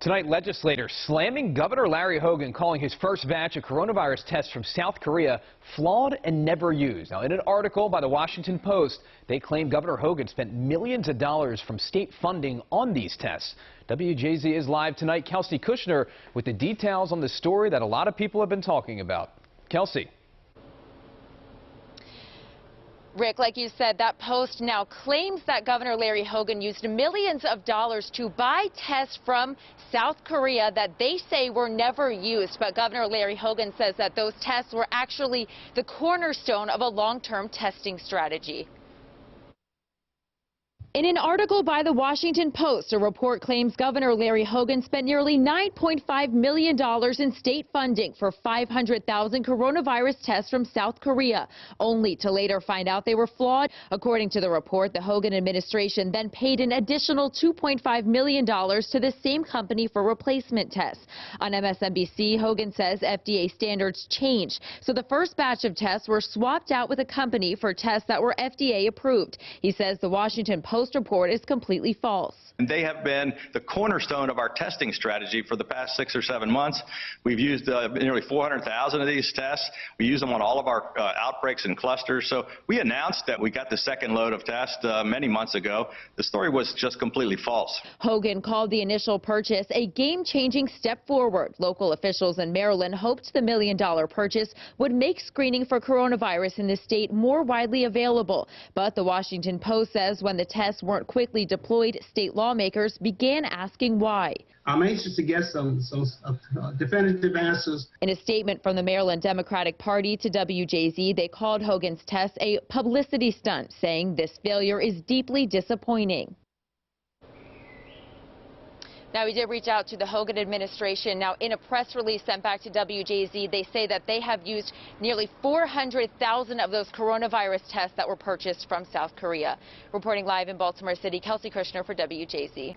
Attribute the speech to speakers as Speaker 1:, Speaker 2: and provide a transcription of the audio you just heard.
Speaker 1: Tonight, legislators slamming Governor Larry Hogan, calling his first batch of coronavirus tests from South Korea flawed and never used. Now, in an article by the Washington Post, they claim Governor Hogan spent millions of dollars from state funding on these tests. WJZ is live tonight. Kelsey Kushner with the details on the story that a lot of people have been talking about. Kelsey.
Speaker 2: Rick, like you said, that post now claims that Governor Larry Hogan used millions of dollars to buy tests from South Korea that they say were never used. But Governor Larry Hogan says that those tests were actually the cornerstone of a long-term testing strategy. In an article by the Washington Post, a report claims Governor Larry Hogan spent nearly $9.5 million in state funding for 500,000 coronavirus tests from South Korea, only to later find out they were flawed. According to the report, the Hogan administration then paid an additional $2.5 million to the same company for replacement tests. On MSNBC, Hogan says FDA standards changed, so the first batch of tests were swapped out with a company for tests that were FDA approved. He says the Washington Post report is completely false.
Speaker 3: And they have been the cornerstone of our testing strategy for the past 6 or 7 months. We've used nearly 400,000 of these tests. We use them on all of our outbreaks and clusters. So we announced that we got the second load of tests many months ago. The story was just completely false.
Speaker 2: Hogan called the initial purchase a game-changing step forward. Local officials in Maryland hoped the $1 million purchase would make screening for coronavirus in the state more widely available. But the Washington Post says when the tests weren't quickly deployed, state lawmakers began asking why.
Speaker 4: I'm anxious to get some definitive answers.
Speaker 2: In a statement from the Maryland Democratic Party to WJZ, they called Hogan's test a publicity stunt, saying this failure is deeply disappointing. Now, we did reach out to the Hogan administration. Now, in a press release sent back to WJZ, they say that they have used nearly 400,000 of those coronavirus tests that were purchased from South Korea. Reporting live in Baltimore City, Kelsey Kushner for WJZ.